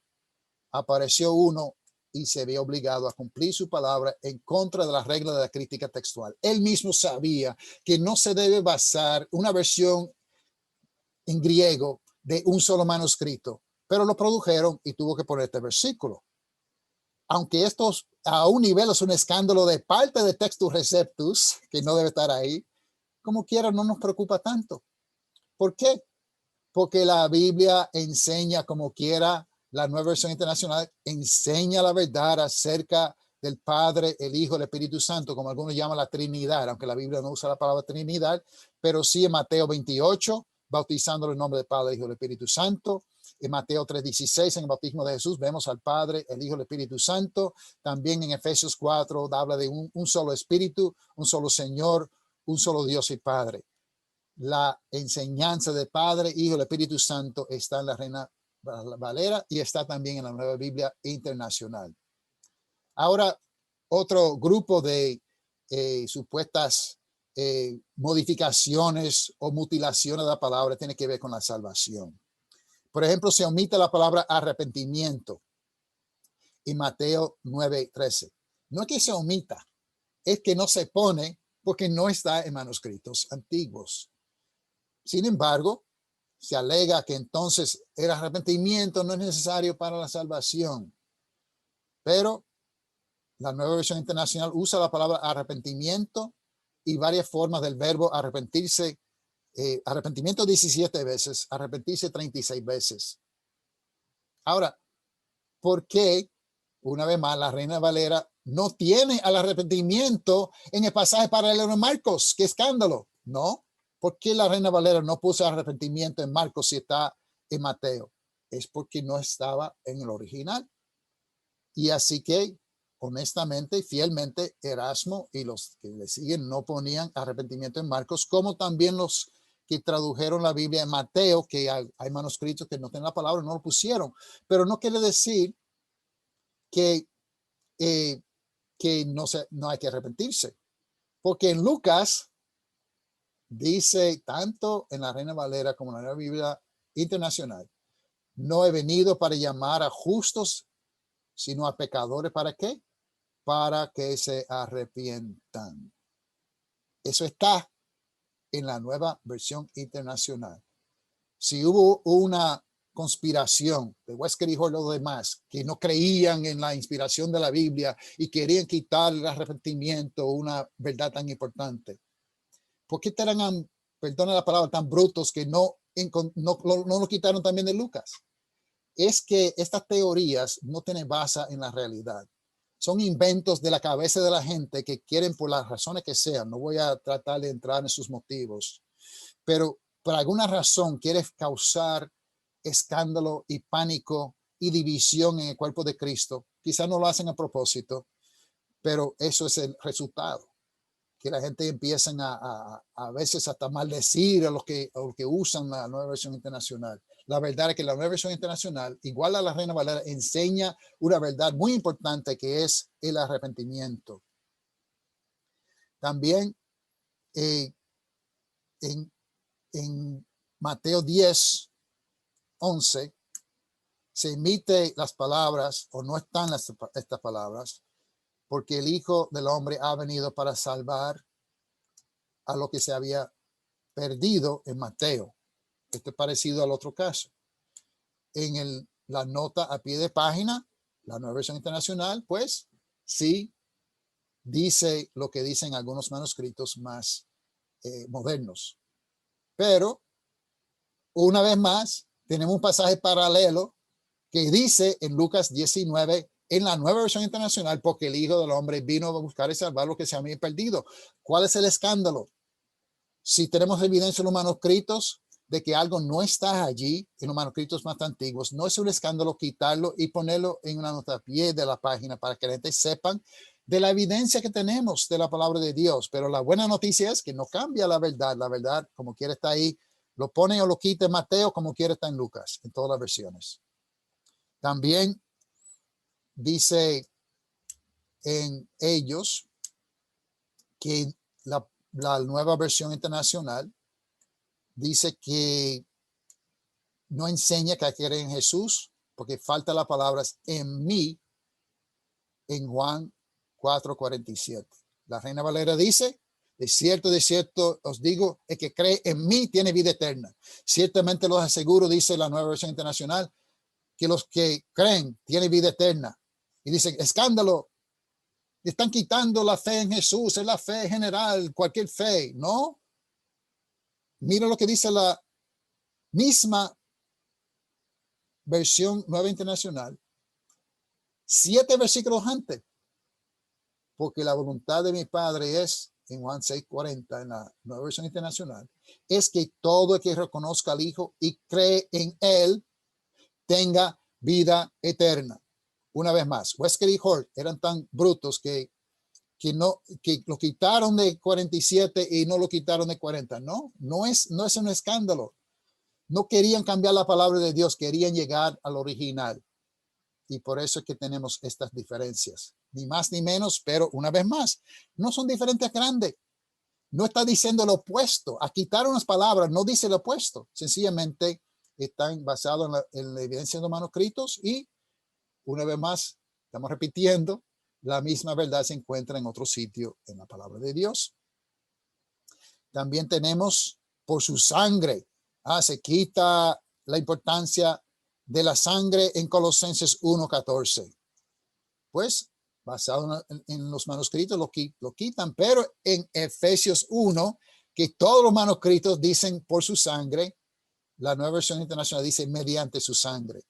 Apareció uno y se ve obligado a cumplir su palabra en contra de las reglas de la crítica textual. Él mismo sabía que no se debe basar una versión en griego de un solo manuscrito, pero lo produjeron y tuvo que poner este versículo. Aunque esto a un nivel es un escándalo de parte de Textus Receptus, que no debe estar ahí, como quiera no nos preocupa tanto. ¿Por qué? Porque la Biblia enseña como quiera, la Nueva Versión Internacional enseña la verdad acerca del Padre, el Hijo, el Espíritu Santo, como algunos llaman la Trinidad, aunque la Biblia no usa la palabra Trinidad, pero sí en Mateo 28, bautizando en el nombre del Padre, el Hijo y el Espíritu Santo. En Mateo 3:16, en el bautismo de Jesús, vemos al Padre, el Hijo y el Espíritu Santo. También en Efesios 4 habla de un solo Espíritu, un solo Señor, un solo Dios y Padre. La enseñanza del Padre, Hijo y el Espíritu Santo está en la Reina Valera y está también en la Nueva Biblia Internacional. Ahora, otro grupo de supuestas modificaciones o mutilaciones de la palabra tiene que ver con la salvación. Por ejemplo, se omite la palabra arrepentimiento en Mateo 9:13. No es que se omita, es que no se pone porque no está en manuscritos antiguos. Sin embargo, se alega que entonces el arrepentimiento no es necesario para la salvación. Pero la Nueva Versión Internacional usa la palabra arrepentimiento y varias formas del verbo arrepentirse. Arrepentimiento 17 veces, arrepentirse 36 veces. Ahora, ¿por qué, una vez más, la Reina Valera no tiene al arrepentimiento en el pasaje paralelo de Marcos? ¡Qué escándalo! No. ¿Por qué la Reina Valera no puso arrepentimiento en Marcos si está en Mateo? es porque no estaba en el original. Y así que, honestamente y fielmente, Erasmo y los que le siguen no ponían arrepentimiento en Marcos, como también los que tradujeron la Biblia en Mateo, que hay manuscritos que no tienen la palabra, no lo pusieron. Pero no quiere decir que, no hay que arrepentirse. Porque en Lucas dice, tanto en la Reina Valera como en la Biblia Internacional, no he venido para llamar a justos, sino a pecadores. ¿Para qué? Para que se arrepientan. Eso está en la Nueva Versión Internacional. Si hubo una conspiración de Wesker y los demás que no creían en la inspiración de la Biblia y querían quitar el arrepentimiento, una verdad tan importante, ¿por qué eran, perdona la palabra, tan brutos que no lo quitaron también de Lucas? Es que estas teorías no tienen base en la realidad. Son inventos de la cabeza de la gente que quieren, por las razones que sean, no voy a tratar de entrar en sus motivos, pero por alguna razón quieres causar escándalo y pánico y división en el cuerpo de Cristo. Quizás no lo hacen a propósito, pero eso es el resultado. Que la gente empiezan a veces hasta maldecir a los que usan la Nueva Versión Internacional. La verdad es que la Nueva Versión Internacional, igual a la Reina Valera, enseña una verdad muy importante que es el arrepentimiento. También en Mateo 10, 11, se emite las palabras, o no están estas palabras, porque el Hijo del Hombre ha venido para salvar a lo que se había perdido en Mateo. Esto es parecido al otro caso. En la nota a pie de página, la Nueva Versión Internacional, pues sí dice lo que dicen algunos manuscritos más modernos. Pero, una vez más, tenemos un pasaje paralelo que dice en Lucas 19, en la Nueva Versión Internacional, porque el Hijo del Hombre vino a buscar y salvar lo que se había perdido. ¿Cuál es el escándalo? Si tenemos evidencia en los manuscritos de que algo no está allí, en los manuscritos más antiguos, no es un escándalo quitarlo y ponerlo en una nota a pie de la página para que la gente sepan de la evidencia que tenemos de la palabra de Dios. Pero la buena noticia es que no cambia la verdad. La verdad, como quiera, está ahí. Lo pone o lo quita en Mateo, como quiera, está en Lucas, en todas las versiones. También dice en ellos que la Nueva Versión Internacional dice que no enseña que hay que creer en Jesús, porque falta las palabras en mí en Juan 4:47. La Reina Valera dice, de cierto os digo, el que cree en mí tiene vida eterna. Ciertamente los aseguro, dice la Nueva Versión Internacional, que los que creen tienen vida eterna. Y dice, escándalo, están quitando la fe en Jesús, es la fe general, cualquier fe, ¿no? Mira lo que dice la misma versión Nueva Internacional, 7 versículos antes, porque la voluntad de mi Padre es, en Juan 6:40, en la Nueva Versión Internacional, es que todo el que reconozca al Hijo y cree en Él tenga vida eterna. Una vez más, Wesker y Hort eran tan brutos que lo quitaron de 47 y no lo quitaron de 40. No es un escándalo. No querían cambiar la palabra de Dios, querían llegar al original. Y por eso es que tenemos estas diferencias. Ni más ni menos, pero una vez más, no son diferencias grandes. No está diciendo lo opuesto. A quitar unas palabras no dice lo opuesto. Sencillamente están basados en la evidencia de los manuscritos y una vez más, estamos repitiendo, la misma verdad se encuentra en otro sitio en la palabra de Dios. También tenemos por su sangre. Se quita la importancia de la sangre en Colosenses 1:14. Pues, basado en los manuscritos, lo quitan, pero en Efesios 1, que todos los manuscritos dicen por su sangre, la Nueva Versión Internacional dice mediante su sangre.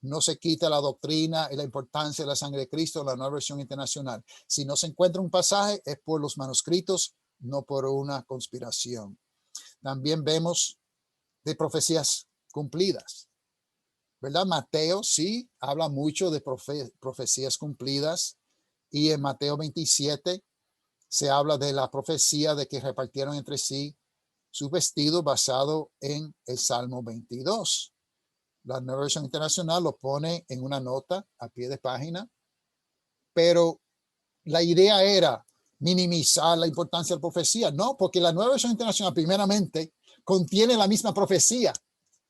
No se quita la doctrina y la importancia de la sangre de Cristo en la Nueva Versión Internacional. Si no se encuentra un pasaje, es por los manuscritos, no por una conspiración. También vemos de profecías cumplidas. ¿verdad? Mateo sí habla mucho de profecías cumplidas y en Mateo 27 se habla de la profecía de que repartieron entre sí su vestido basado en el Salmo 22. La Nueva Versión Internacional lo pone en una nota a pie de página, pero la idea era minimizar la importancia de la profecía. No, porque la Nueva Versión Internacional primeramente contiene la misma profecía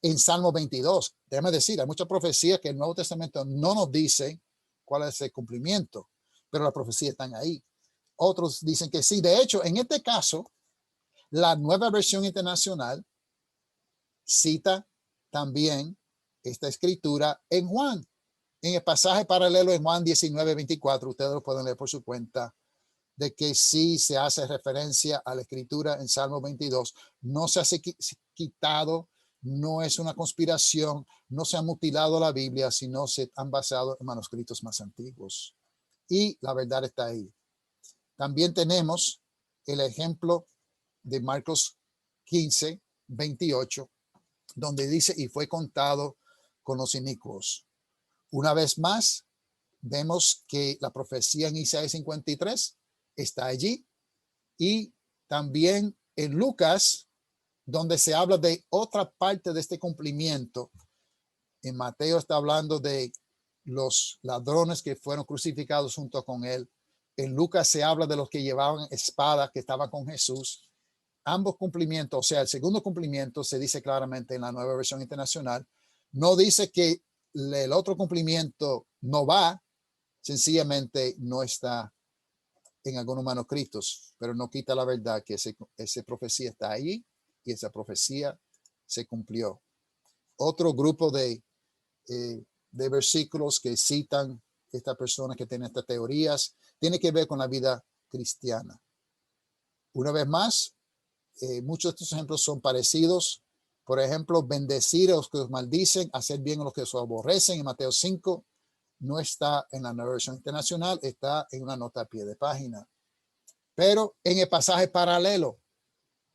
en Salmo 22. Déjame decir, hay muchas profecías que el Nuevo Testamento no nos dice cuál es el cumplimiento, pero las profecías están ahí. Otros dicen que sí. De hecho, en este caso, la Nueva Versión Internacional cita también esta escritura en Juan, en el pasaje paralelo en Juan 19:24. Ustedes lo pueden leer por su cuenta, de que sí se hace referencia a la escritura en Salmo 22. No se ha quitado, no es una conspiración, no se ha mutilado la Biblia, sino se han basado en manuscritos más antiguos. Y la verdad está ahí. También tenemos el ejemplo de Marcos 15:28, donde dice, y fue contado con los inicuos. Una vez más, vemos que la profecía en Isaías 53 está allí, y también en Lucas, donde se habla de otra parte de este cumplimiento. En Mateo está hablando de los ladrones que fueron crucificados junto con él. En Lucas se habla de los que llevaban espada que estaban con Jesús. Ambos cumplimientos, o sea, el segundo cumplimiento se dice claramente en la Nueva Versión Internacional. No dice que el otro cumplimiento no va, sencillamente no está en algunos manuscritos, pero no quita la verdad que esa profecía está ahí y esa profecía se cumplió. Otro grupo de versículos que citan estas personas que tienen estas teorías tiene que ver con la vida cristiana. Una vez más, muchos de estos ejemplos son parecidos. Por ejemplo, bendecir a los que os maldicen, hacer bien a los que os aborrecen en Mateo 5, no está en la Nueva Versión Internacional, está en una nota a pie de página. Pero en el pasaje paralelo,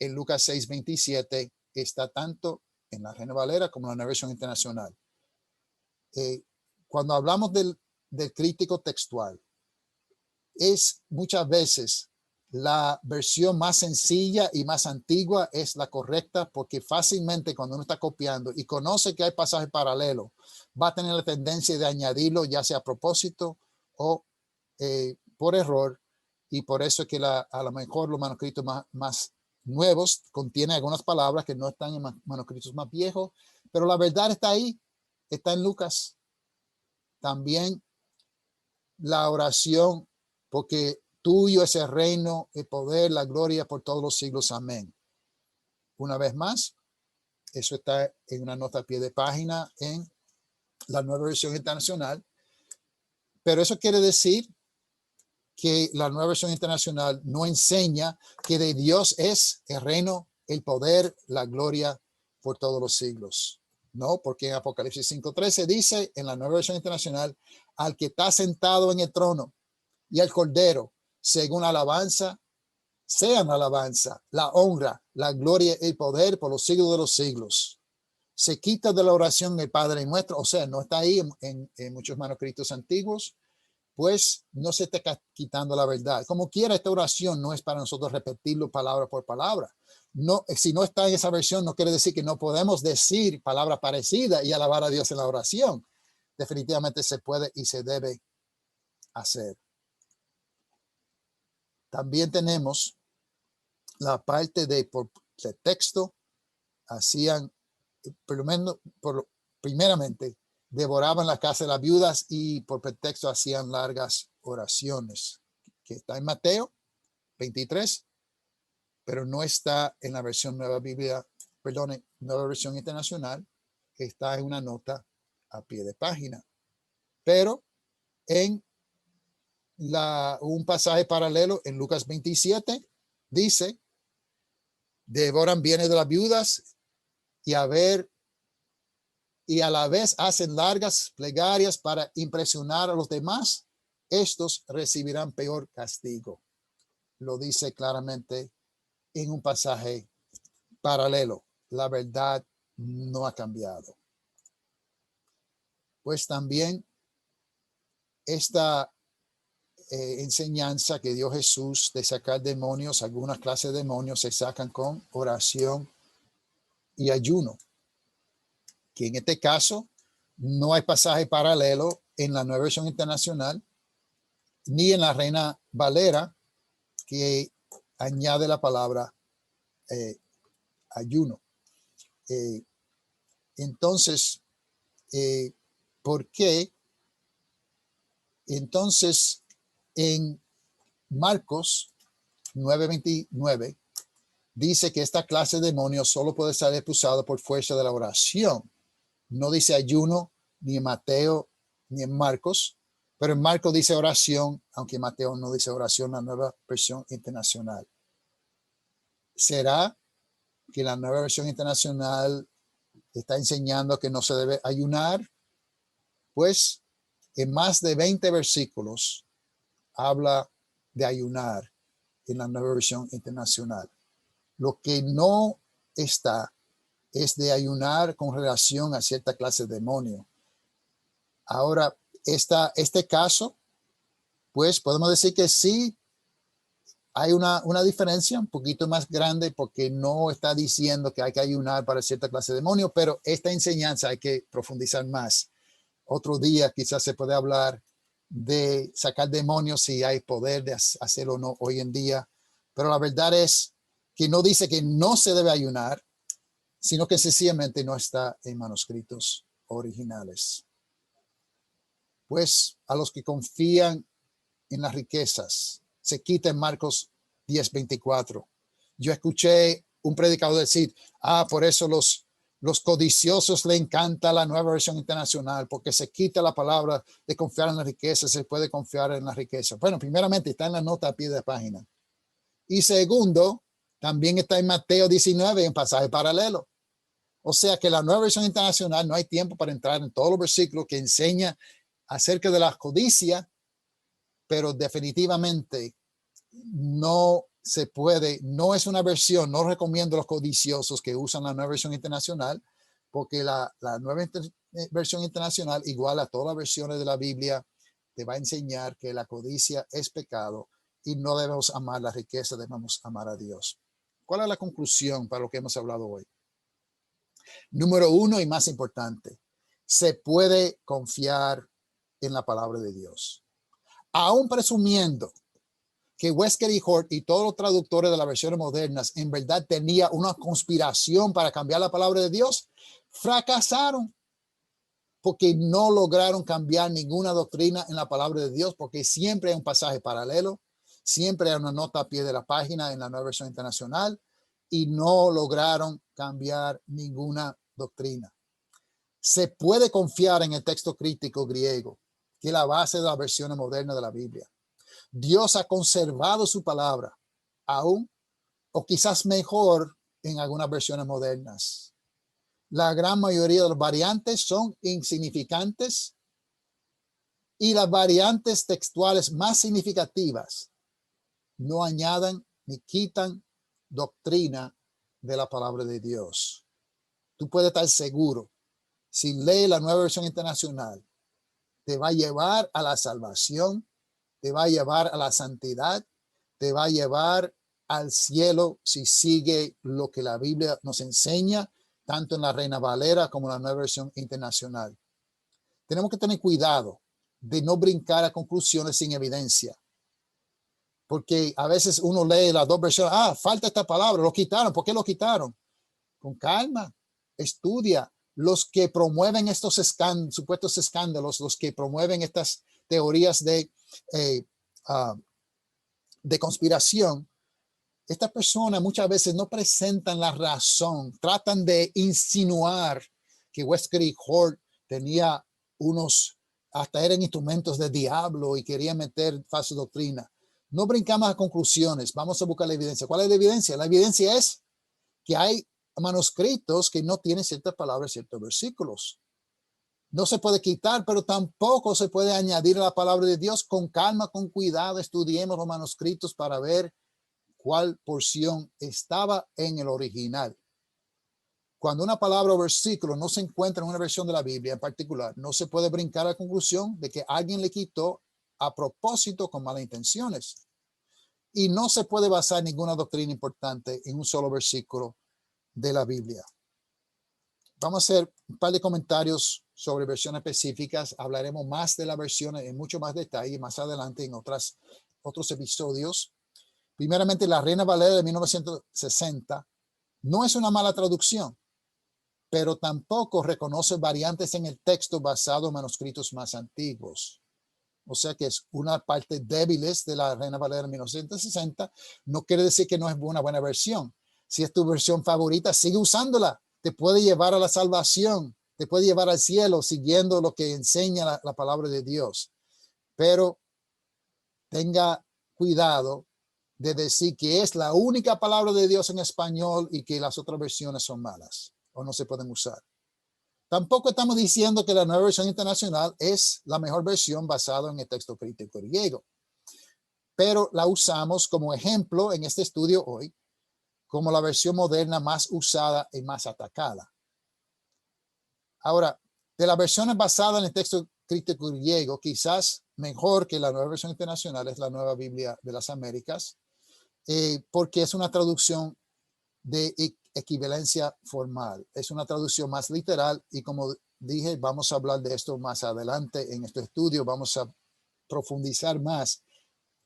en Lucas 6:27, está tanto en la Reina Valera como en la Nueva Versión Internacional. Cuando hablamos del crítico textual, es muchas veces la versión más sencilla y más antigua es la correcta, porque fácilmente cuando uno está copiando y conoce que hay pasajes paralelos, va a tener la tendencia de añadirlo, ya sea a propósito o por error, y por eso es que a lo mejor los manuscritos más nuevos contienen algunas palabras que no están en manuscritos más viejos, pero la verdad está ahí, está en Lucas. También la oración, porque tuyo es el reino, el poder, la gloria por todos los siglos. Amén. Una vez más, eso está en una nota a pie de página en la Nueva Versión Internacional. Pero eso quiere decir que la Nueva Versión Internacional no enseña que de Dios es el reino, el poder, la gloria por todos los siglos. No, porque en Apocalipsis 5:13 dice en la Nueva Versión Internacional, al que está sentado en el trono y al Cordero, según la alabanza, sean la alabanza, la honra, la gloria y el poder por los siglos de los siglos. Se quita de la oración el Padre Nuestro, o sea, no está ahí en muchos manuscritos antiguos, pues no se está quitando la verdad. Como quiera, esta oración no es para nosotros repetirlo palabra por palabra. No, si no está en esa versión, no quiere decir que no podemos decir palabra parecida y alabar a Dios en la oración. Definitivamente se puede y se debe hacer. También tenemos la parte de por texto, hacían, por lo menos, primeramente, devoraban la casa de las viudas y por pretexto hacían largas oraciones, que está en Mateo 23, pero no está en la versión Nueva Biblia, perdón, Nueva Versión Internacional, que está en una nota a pie de página. Pero en un pasaje paralelo en Lucas 27 dice, devoran bienes de las viudas y a la vez hacen largas plegarias para impresionar a los demás, estos recibirán peor castigo. Lo dice claramente en un pasaje paralelo. La verdad no ha cambiado. pues también esta enseñanza que dio Jesús de sacar demonios, algunas clases de demonios se sacan con oración y ayuno, que en este caso no hay pasaje paralelo en la Nueva Versión Internacional ni en la Reina Valera que añade la palabra ayuno. Entonces, ¿por qué? Entonces, en Marcos 9:29 dice que esta clase de demonios solo puede ser expulsado por fuerza de la oración. No dice ayuno ni en Mateo ni en Marcos, pero en Marcos dice oración, aunque Mateo no dice oración, la Nueva Versión Internacional. ¿Será que la Nueva Versión Internacional está enseñando que no se debe ayunar? Pues en más de 20 versículos habla de ayunar en la Nueva Versión Internacional. Lo que no está es de ayunar con relación a cierta clase de demonio. Ahora, este caso, pues podemos decir que sí hay una diferencia un poquito más grande porque no está diciendo que hay que ayunar para cierta clase de demonio, pero esta enseñanza hay que profundizar más. Otro día quizás se puede hablar de sacar demonios si hay poder de hacerlo o no hoy en día, pero la verdad es que no dice que no se debe ayunar, sino que sencillamente no está en manuscritos originales. Pues a los que confían en las riquezas, se quita en Marcos 10:24. Yo escuché un predicador decir, por eso los codiciosos le encanta la Nueva Versión Internacional, porque se quita la palabra de confiar en la riqueza, se puede confiar en la riqueza. Bueno, primeramente está en la nota a pie de la página. Y segundo, también está en Mateo 19, en pasaje paralelo. O sea que la Nueva Versión Internacional no hay tiempo para entrar en todos los versículos que enseña acerca de la codicia, pero definitivamente no se puede, no es una versión, no recomiendo a los codiciosos que usan la Nueva Versión Internacional, porque la Nueva Versión Internacional, igual a todas las versiones de la Biblia, te va a enseñar que la codicia es pecado y no debemos amar la riqueza, debemos amar a Dios. ¿Cuál es la conclusión para lo que hemos hablado hoy? Número uno y más importante, se puede confiar en la palabra de Dios. Aún presumiendo que Wesker y Hort y todos los traductores de las versiones modernas en verdad tenía una conspiración para cambiar la palabra de Dios, fracasaron porque no lograron cambiar ninguna doctrina en la palabra de Dios, porque siempre hay un pasaje paralelo, siempre hay una nota a pie de la página en la Nueva Versión Internacional y no lograron cambiar ninguna doctrina. Se puede confiar en el texto crítico griego, que es la base de las versiones modernas de la Biblia. Dios ha conservado su palabra, aún o quizás mejor en algunas versiones modernas. La gran mayoría de las variantes son insignificantes y las variantes textuales más significativas no añaden ni quitan doctrina de la palabra de Dios. Tú puedes estar seguro, si lees la Nueva Versión Internacional, te va a llevar a la salvación, te va a llevar a la santidad, te va a llevar al cielo si sigue lo que la Biblia nos enseña, tanto en la Reina Valera como en la Nueva Versión Internacional. Tenemos que tener cuidado de no brincar a conclusiones sin evidencia, porque a veces uno lee las dos versiones, falta esta palabra, lo quitaron, ¿por qué lo quitaron? Con calma, estudia. Los que promueven estos supuestos escándalos, los que promueven estas teorías de conspiración, estas personas muchas veces no presentan la razón, tratan de insinuar que Wesker y Hort tenía hasta eran instrumentos de diablo y querían meter falsa doctrina. No brincamos a conclusiones, vamos a buscar la evidencia. ¿Cuál es la evidencia? La evidencia es que hay manuscritos que no tienen ciertas palabras, ciertos versículos. No se puede quitar, pero tampoco se puede añadir a la palabra de Dios. Con calma, con cuidado, estudiemos los manuscritos para ver cuál porción estaba en el original. cuando una palabra o versículo no se encuentra en una versión de la Biblia en particular, no se puede brincar a la conclusión de que alguien le quitó a propósito con malas intenciones. Y no se puede basar ninguna doctrina importante en un solo versículo de la Biblia. Vamos a hacer un par de comentarios sobre versiones específicas. Hablaremos más de las versiones en mucho más detalle más adelante en otros episodios. Primeramente, la Reina Valera de 1960 no es una mala traducción, pero tampoco reconoce variantes en el texto basado en manuscritos más antiguos. O sea que es una parte débiles de la Reina Valera de 1960. No quiere decir que no es una buena versión. Si es tu versión favorita, sigue usándola. Te puede llevar a la salvación, te puede llevar al cielo siguiendo lo que enseña la palabra de Dios. Pero tenga cuidado de decir que es la única palabra de Dios en español y que las otras versiones son malas o no se pueden usar. Tampoco estamos diciendo que la nueva versión internacional es la mejor versión basada en el texto crítico griego, pero la usamos como ejemplo en este estudio hoy como la versión moderna más usada y más atacada. Ahora, de las versiones basadas en el texto crítico griego, quizás mejor que la nueva versión internacional es la Nueva Biblia de las Américas, porque es una traducción de equivalencia formal. Es una traducción más literal y como dije, vamos a hablar de esto más adelante en este estudio. Vamos a profundizar más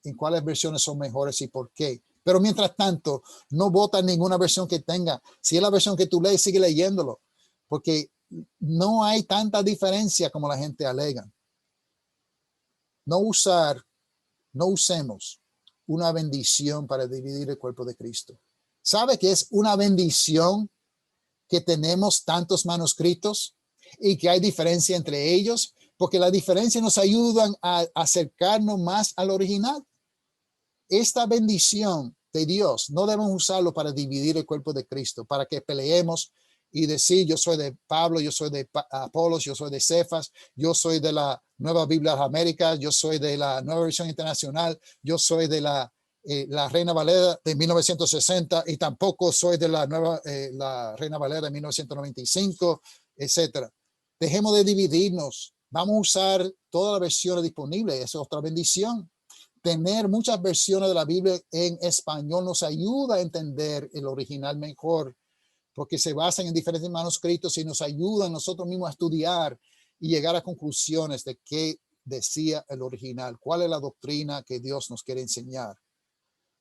en cuáles versiones son mejores y por qué. Pero mientras tanto, no vota ninguna versión que tenga. Si es la versión que tú lees, sigue leyéndolo, porque no hay tanta diferencia como la gente alega. No usemos una bendición para dividir el cuerpo de Cristo. ¿Sabe que es una bendición que tenemos tantos manuscritos y que hay diferencia entre ellos? Porque la diferencia nos ayuda a acercarnos más al original. Esta bendición de Dios no debemos usarlo para dividir el cuerpo de Cristo, para que peleemos y decir yo soy de Pablo, yo soy de Apolos, yo soy de Cefas, yo soy de la Nueva Biblia de las Américas, yo soy de la Nueva Versión Internacional, yo soy de la Reina Valera de 1960 y tampoco soy de la Reina Valera de 1995, etcétera. Dejemos de dividirnos. Vamos a usar todas las versiones disponibles. Esa es otra bendición. Tener muchas versiones de la Biblia en español nos ayuda a entender el original mejor, porque se basan en diferentes manuscritos y nos ayudan nosotros mismos a estudiar y llegar a conclusiones de qué decía el original, cuál es la doctrina que Dios nos quiere enseñar.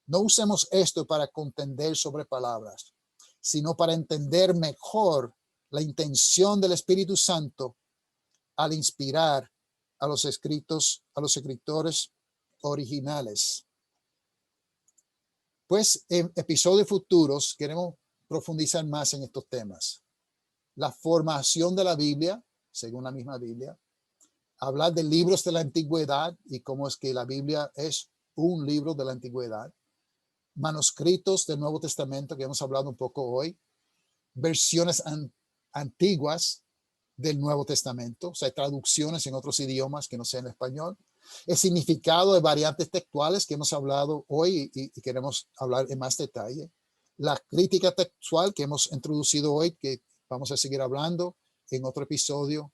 No usemos esto para contender sobre palabras, sino para entender mejor la intención del Espíritu Santo al inspirar a los escritores originales. Pues en episodios futuros queremos profundizar más en estos temas. La formación de la Biblia, según la misma Biblia, hablar de libros de la antigüedad y cómo es que la Biblia es un libro de la antigüedad, manuscritos del Nuevo Testamento que hemos hablado un poco hoy, versiones antiguas del Nuevo Testamento, o sea, traducciones en otros idiomas que no sean español, el significado de variantes textuales que hemos hablado hoy y queremos hablar en más detalle, la crítica textual que hemos introducido hoy, que vamos a seguir hablando en otro episodio,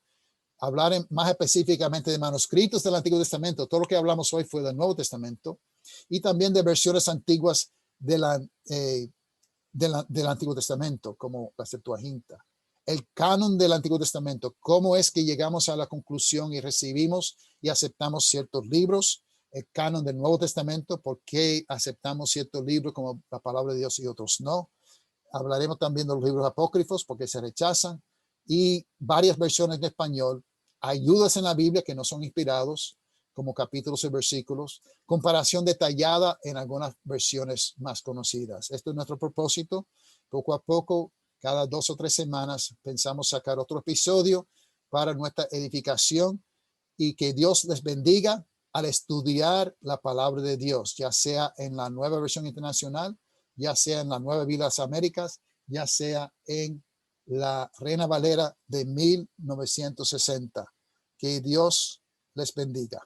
hablar más específicamente de manuscritos del Antiguo Testamento. Todo lo que hablamos hoy fue del Nuevo Testamento y también de versiones antiguas del Antiguo Testamento, como la Septuaginta. El canon del Antiguo Testamento, cómo es que llegamos a la conclusión y recibimos y aceptamos ciertos libros, el canon del Nuevo Testamento, por qué aceptamos ciertos libros como la palabra de Dios y otros no. Hablaremos también de los libros apócrifos, porque se rechazan, y varias versiones en español, ayudas en la Biblia que no son inspirados, como capítulos y versículos, comparación detallada en algunas versiones más conocidas. Esto es nuestro propósito. Poco a poco, cada 2 o 3 semanas, pensamos sacar otro episodio para nuestra edificación y que Dios les bendiga al estudiar la palabra de Dios, ya sea en la Nueva Versión Internacional, ya sea en la Nueva Biblia de las Américas, ya sea en la Reina Valera de 1960. Que Dios les bendiga.